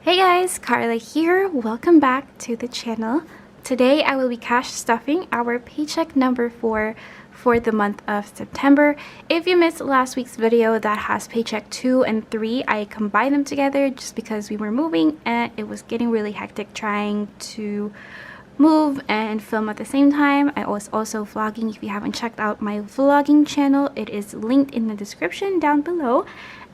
Hey guys, Carla here. Welcome back to the channel. Today I will be cash stuffing our paycheck number 4 for the month of September. If you missed last week's video that has paycheck 2 and 3, I combined them together just because we were moving and it was getting really hectic trying to move and film at the same time. I was also vlogging. If you haven't checked out my vlogging channel, it is linked in the description down below.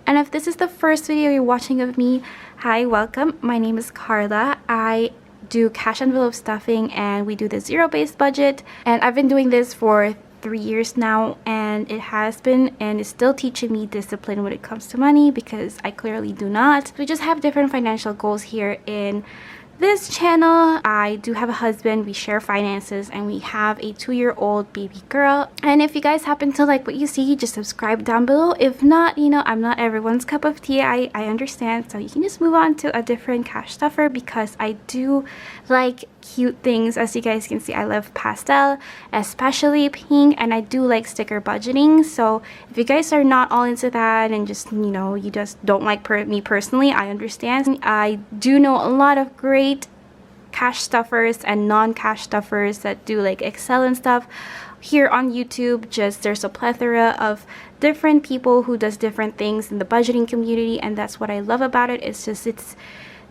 And if this is the first video you're watching of me, hi, welcome. My name is Carla. I do cash envelope stuffing and we do the zero-based budget. And I've been doing this for 3 years now, and it has been and is still teaching me discipline when it comes to money because I clearly do not. We just have different financial goals here in this channel. I do have a husband, we share finances, and we have a 2-year-old baby girl. And if you guys happen to like what you see, just subscribe down below. If not, you know, I'm not everyone's cup of tea. I understand, so you can just move on to a different cash stuffer because I do like cute things. As you guys can see, I love pastel, especially pink, and I do like sticker budgeting. So if you guys are not all into that and just, you know, you just don't like me personally, I understand. I do know a lot of great cash stuffers and non-cash stuffers that do like Excel and stuff here on YouTube. Just there's a plethora of different people who does different things in the budgeting community, and that's what I love about it. It's just, it's,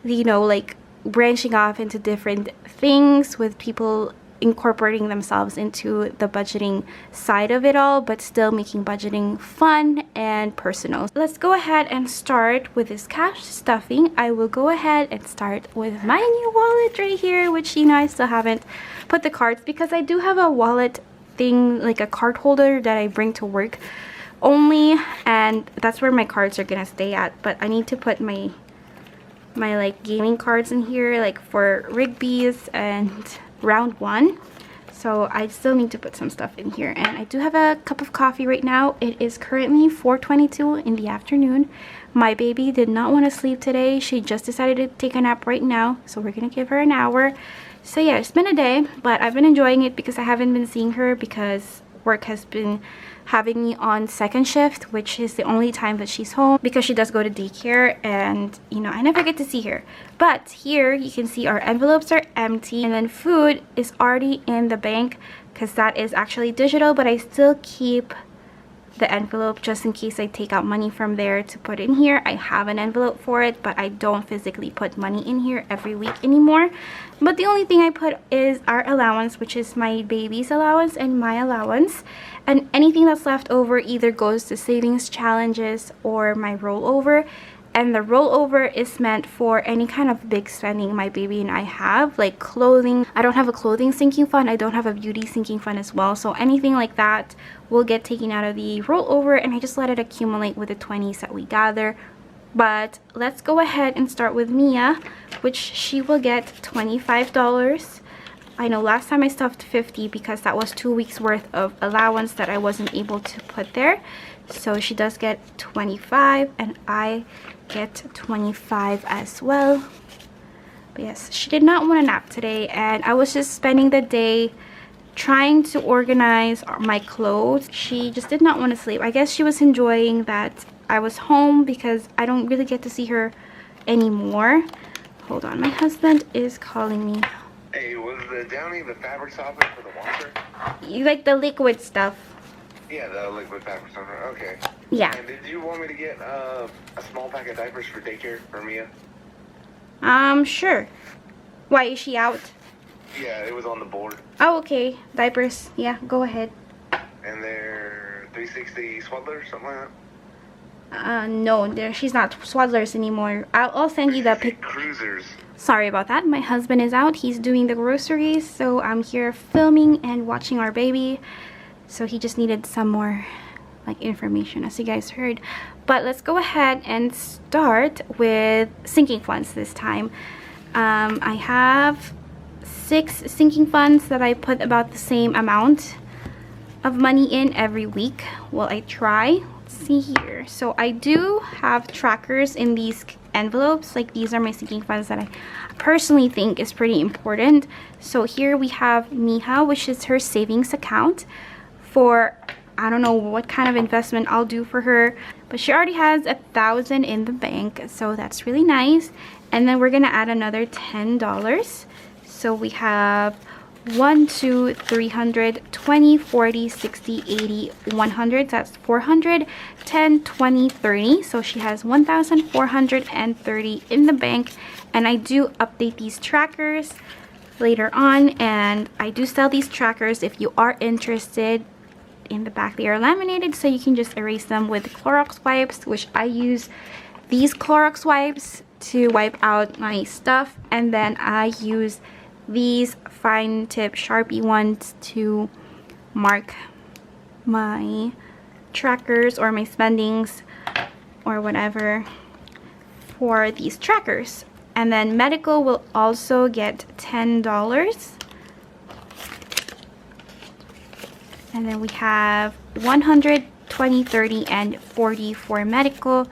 you know, like branching off into different things with people incorporating themselves into the budgeting side of it all, but still making budgeting fun and personal. Let's go ahead and start with this cash stuffing. I will go ahead and start with my new wallet right here, which, you know, I still haven't put the cards because I do have a wallet thing, like a card holder that I bring to work only, and that's where my cards are gonna stay at. But I need to put my like gaming cards in here, like for Rigby's and round 1. So I still need to put some stuff in here. And I do have a cup of coffee right now. It is currently 4:22 in the afternoon. My baby did not want to sleep today. She just decided to take a nap right now, so we're gonna give her an hour. So yeah, it's been a day, but I've been enjoying it because I haven't been seeing her because work has been having me on second shift, which is the only time that she's home because she does go to daycare, and you know, I never get to see her. But here you can see our envelopes are empty, and then food is already in the bank because that is actually digital, but I still keep the envelope just in case I take out money from there to put in here. I have an envelope for it, but I don't physically put money in here every week anymore. But the only thing I put is our allowance, which is my baby's allowance and my allowance, and anything that's left over either goes to savings challenges or my rollover. And the rollover is meant for any kind of big spending my baby and I have, like clothing. I don't have a clothing sinking fund. I don't have a beauty sinking fund as well. So anything like that will get taken out of the rollover, and I just let it accumulate with the 20s that we gather. But let's go ahead and start with Mia, which she will get $25. I know last time I stuffed 50 because that was 2 weeks worth of allowance that I wasn't able to put there. So she does get 25 and I get 25 as well. But yes, she did not want a nap today, and I was just spending the day trying to organize my clothes. She just did not want to sleep. I guess she was enjoying that I was home because I don't really get to see her anymore. Hold on, my husband is calling me. Hey, was the Downy the fabric softener for the washer? You like the liquid stuff? Yeah, the liquid fabric softener. Okay. Yeah. And did you want me to get a small pack of diapers for daycare for Mia? Sure. Why, is she out? Yeah, it was on the board. Oh, okay. Diapers. Yeah, go ahead. And they're 360 swaddlers, something like that? No, she's not swaddlers anymore. I'll send you the pic. Cruisers. Sorry about that. My husband is out. He's doing the groceries, so I'm here filming and watching our baby. So he just needed some more like information, as you guys heard. But let's go ahead and start with sinking funds this time. I have 6 sinking funds that I put about the same amount of money in every week. Well, I try. Let's see here. So I do have trackers in these envelopes. Like, these are my sinking funds that I personally think is pretty important. So here we have Miha, which is her savings account. For I don't know what kind of investment I'll do for her, but she already has $1,000 in the bank, so that's really nice. And then we're gonna add another $10. So we have 1, 2, 300, 20, 40, 60, 80, 100. That's 400, 10, 20, 30. So she has 1,430 in the bank. And I do update these trackers later on, and I do sell these trackers if you are interested. In the back they are laminated, so you can just erase them with Clorox wipes, which I use these Clorox wipes to wipe out my stuff, and then I use these fine tip Sharpie ones to mark my trackers or my spendings or whatever for these trackers. And then medical will also get $10. And then we have 100, 20, 30, and 40 for medical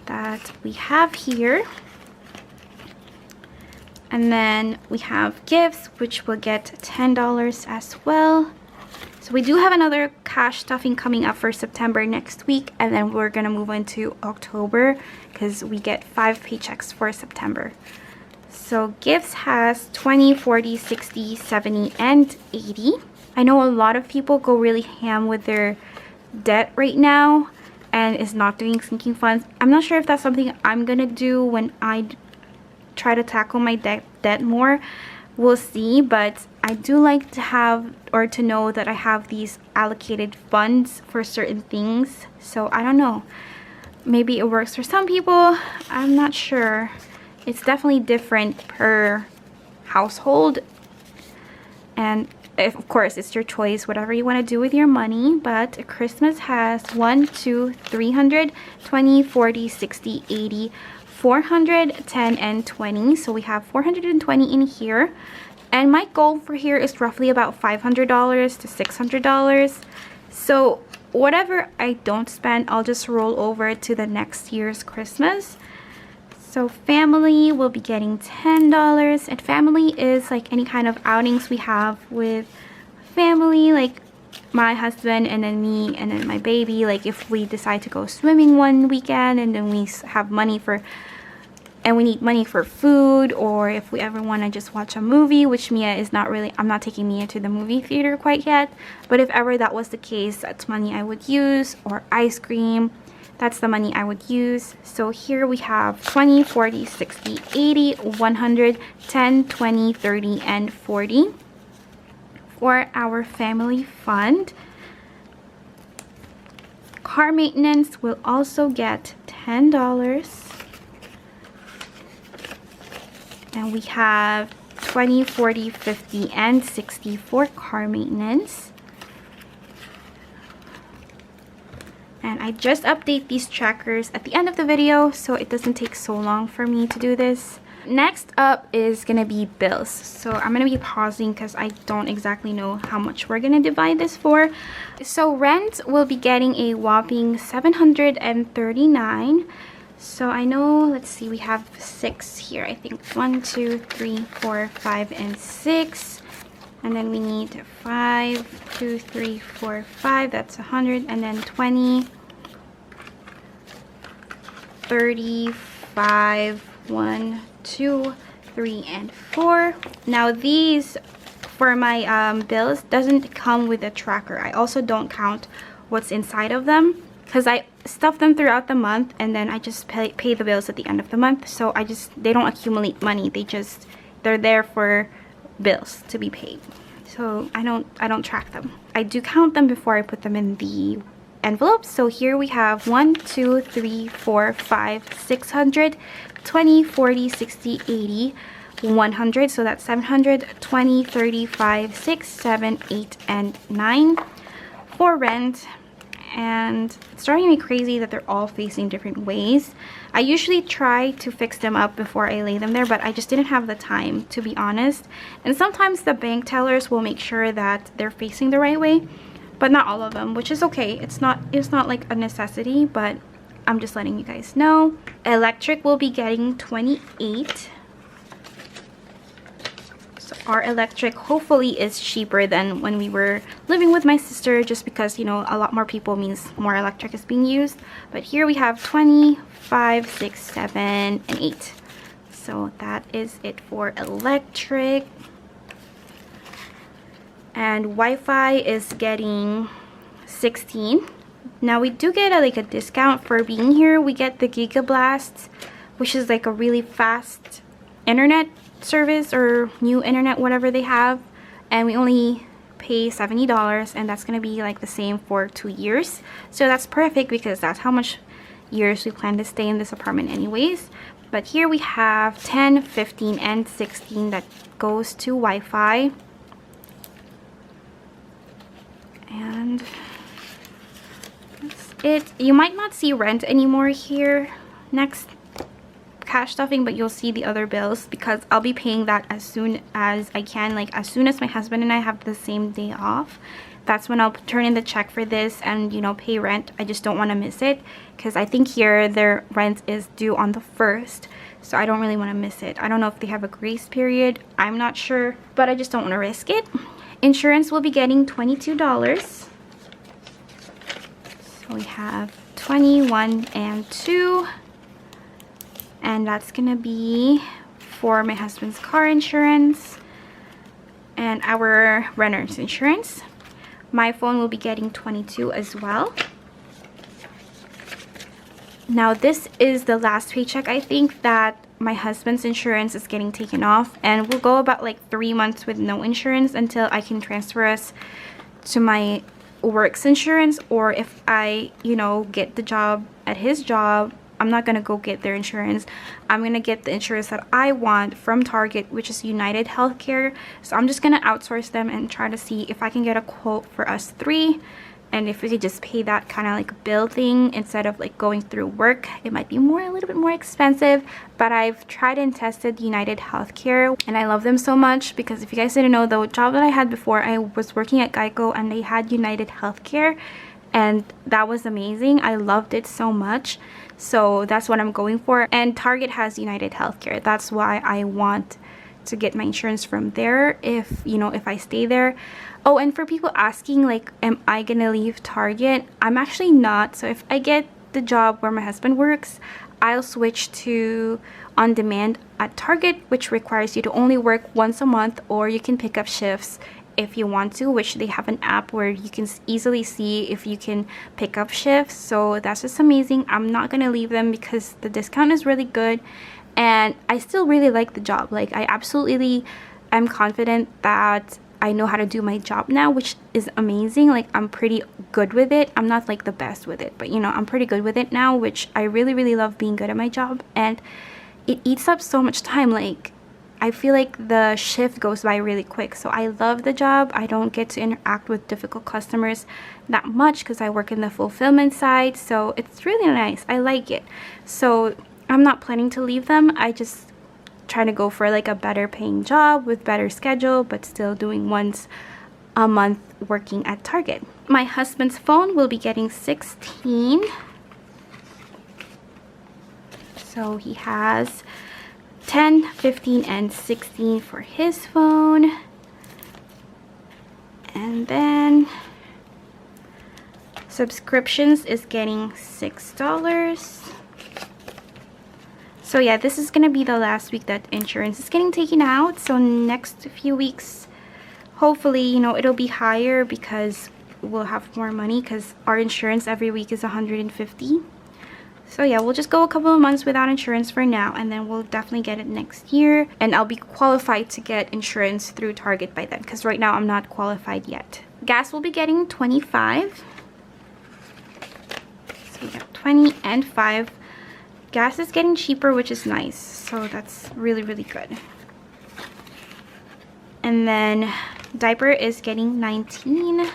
that we have here. And then we have gifts, which will get $10 as well. So we do have another cash stuffing coming up for September next week, and then we're gonna move into October because we get 5 paychecks for September. So gifts has 20, 40, 60, 70, and 80. I know a lot of people go really ham with their debt right now and is not doing sinking funds. I'm not sure if that's something I'm gonna do when I try to tackle my debt more. We'll see, but I do like to have or to know that I have these allocated funds for certain things. So I don't know, maybe it works for some people. I'm not sure. It's definitely different per household, and of course it's your choice, whatever you want to do with your money. But Christmas has 1, 2, 300, 20, 40, 60, 80, 400, 10, and 20. So we have 420 in here, and my goal for here is roughly about $500 to $600. So whatever I don't spend, I'll just roll over to the next year's Christmas. So family will be getting $10, and family is like any kind of outings we have with family, like my husband and then me and then my baby. Like if we decide to go swimming one weekend and then we have money for, and we need money for food, or if we ever want to just watch a movie, which Mia is not really, I'm not taking Mia to the movie theater quite yet, but if ever that was the case, that's money I would use. Or ice cream, that's the money I would use. So here we have 20, 40, 60, 80, 100, 10, 20, 30, and 40 for our family fund. Car maintenance will also get $10. And we have 20, 40, 50, and 60 for car maintenance. And I just update these trackers at the end of the video, so it doesn't take so long for me to do this. Next up is gonna be bills. So I'm gonna be pausing because I don't exactly know how much we're gonna divide this for. So rent will be getting a whopping $739. So I know, let's see, we have 6 here. I think 1, 2, 3, 4, 5, and 6. And then we need 5, 2, 3, 4, 5. That's 100. And then 20, 35, 1, 2, 3, and 4. Now these for my bills doesn't come with a tracker. I also don't count what's inside of them because I stuff them throughout the month, and then I just pay the bills at the end of the month. So they don't accumulate money. They're there for bills to be paid. So I don't track them. I do count them before I put them in the envelopes. So here we have 1, 2, 3, 4, 5, 600, 20, 40, 60, 80, 100. So that's 700, 20, 35, 6, 7, 8, and 9 for rent. And it's driving me crazy that they're all facing different ways. I usually try to fix them up before I lay them there, but I just didn't have the time, to be honest. And sometimes the bank tellers will make sure that they're facing the right way, but not all of them, which is okay. It's not like a necessity, but I'm just letting you guys know. Electric will be getting 28. So our electric hopefully is cheaper than when we were living with my sister, just because, you know, a lot more people means more electric is being used. But here we have 20, 5, 6, 7, and 8. So that is it for electric. And Wi-Fi is getting 16. Now we do get like a discount for being here. We get the Gigablast, which is like a really fast internet service or new internet, whatever they have, and we only pay $70, and that's gonna be like the same for 2 years. So that's perfect because that's how much years we plan to stay in this apartment anyways. But here we have 10, 15, and 16 that goes to Wi-Fi. And that's it. You might not see rent anymore here next cash stuffing, but you'll see the other bills because I'll be paying that as soon as I can. Like as soon as my husband and I have the same day off, that's when I'll turn in the check for this and, you know, pay rent. I just don't want to miss it because I think here their rent is due on the 1st, so I don't really want to miss it. I don't know if they have a grace period, I'm not sure, but I just don't want to risk it. Insurance will be getting $22. So we have 21 and 2. And that's gonna be for my husband's car insurance and our renter's insurance. My phone will be getting 22 as well. Now this is the last paycheck, I think, that my husband's insurance is getting taken off, and we'll go about like 3 months with no insurance until I can transfer us to my work's insurance, or if I, you know, get the job at his job, I'm not gonna go get their insurance. I'm gonna get the insurance that I want from Target, which is United Healthcare. So I'm just gonna outsource them and try to see if I can get a quote for us 3, and if we could just pay that kind of like bill thing instead of like going through work. It might be a little bit more expensive, but I've tried and tested United Healthcare and I love them so much because if you guys didn't know, the job that I had before, I was working at Geico and they had United Healthcare, and that was amazing. I loved it so much. So that's what I'm going for. And Target has United Healthcare. That's why I want to get my insurance from there if, you know, if I stay there. Oh, and for people asking, like, am I gonna leave Target? I'm actually not. So if I get the job where my husband works, I'll switch to on demand at Target, which requires you to only work once a month, or you can pick up shifts if you want to, which they have an app where you can easily see if you can pick up shifts. So that's just amazing. I'm not gonna leave them because the discount is really good and I still really like the job. Like I absolutely am confident that I know how to do my job now, which is amazing. Like I'm pretty good with it. I'm not like the best with it, but you know, I'm pretty good with it now, which I really love being good at my job. And it eats up so much time. Like I feel like the shift goes by really quick. So I love the job. I don't get to interact with difficult customers that much because I work in the fulfillment side. So it's really nice. I like it. So I'm not planning to leave them. I just trying to go for like a better paying job with better schedule, but still doing once a month working at Target. My husband's phone will be getting 16. So he has 10, 15, and 16 for his phone. And then subscriptions is getting $6. So yeah, this is gonna be the last week that insurance is getting taken out. So next few weeks, hopefully, you know, it'll be higher because we'll have more money because our insurance every week is $150. So yeah, we'll just go a couple of months without insurance for now, and then we'll definitely get it next year. And I'll be qualified to get insurance through Target by then, because right now I'm not qualified yet. Gas will be getting 25. So we got 20 and 5. Gas is getting cheaper, which is nice. So that's really good. And then diaper is getting 19.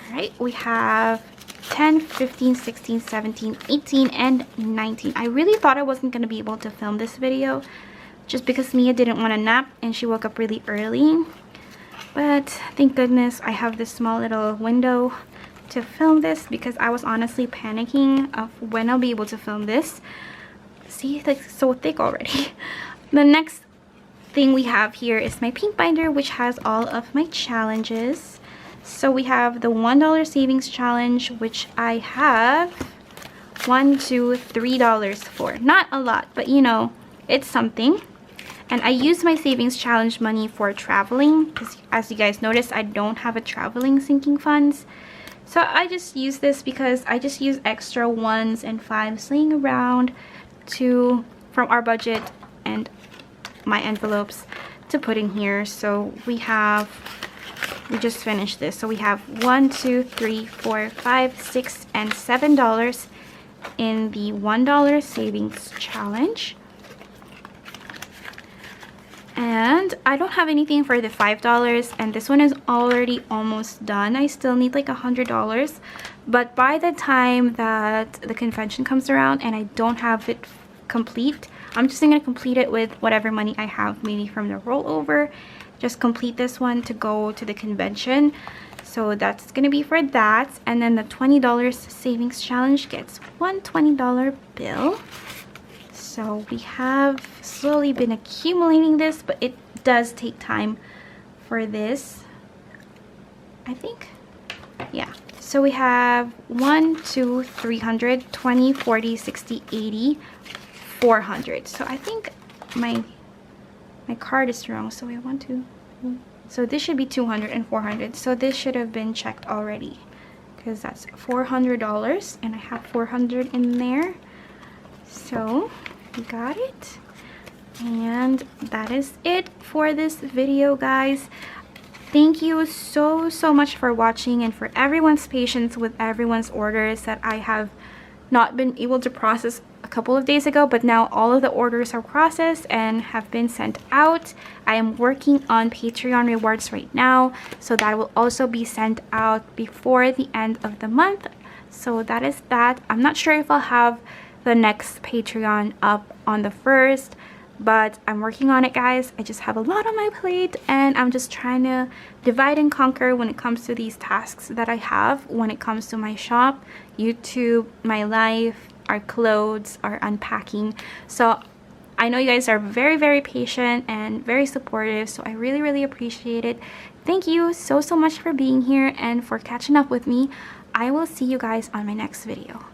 Alright, we have 10, 15, 16, 17, 18, and 19. I really thought I wasn't going to be able to film this video just because Mia didn't want to nap and she woke up really early. But thank goodness I have this small little window to film this because I was honestly panicking of when I'll be able to film this. See, it's like so thick already. The next thing we have here is my pink binder, which has all of my challenges. So we have the $1 savings challenge, which I have $1, $2, $3 for. Not a lot, but you know, it's something. And I use my savings challenge money for traveling, because as you guys notice, I don't have a traveling sinking funds. So I just use this because I just use extra 1s and 5s laying around from our budget and my envelopes to put in here. So we just finished this. So we have $1, $2, $3, $4, $5, $6, and $7 in the $1 savings challenge. And I don't have anything for the $5, and this one is already almost done. I still need like $100, but by the time that the convention comes around and I don't have it complete, I'm just gonna complete it with whatever money I have, maybe from the rollover. Just complete this one to go to the convention. So that's gonna be for that. And then the $20 savings challenge gets one $20 bill. So we have slowly been accumulating this, but it does take time for this, I think. Yeah. So we have 1, 2, 300, 20, 40, 60, 80, 400. So I think my card is wrong. So we have 1, 2. So this should be 200 and 400. So this should have been checked already, because that's $400, and I have 400 in there. So we got it, and that is it for this video, guys. Thank you so much for watching, and for everyone's patience with everyone's orders that I have not been able to process a couple of days ago, but now all of the orders are processed and have been sent out. I am working on Patreon rewards right now, so that will also be sent out before the end of the month. So that is that. I'm not sure if I'll have the next Patreon up on the 1st, but I'm working on it, guys. I just have a lot on my plate, and I'm just trying to divide and conquer when it comes to these tasks that I have when it comes to my shop, YouTube, my life, our clothes, our unpacking. So I know you guys are very patient and very supportive, so I really appreciate it. Thank you so much for being here and for catching up with me. I will see you guys on my next video.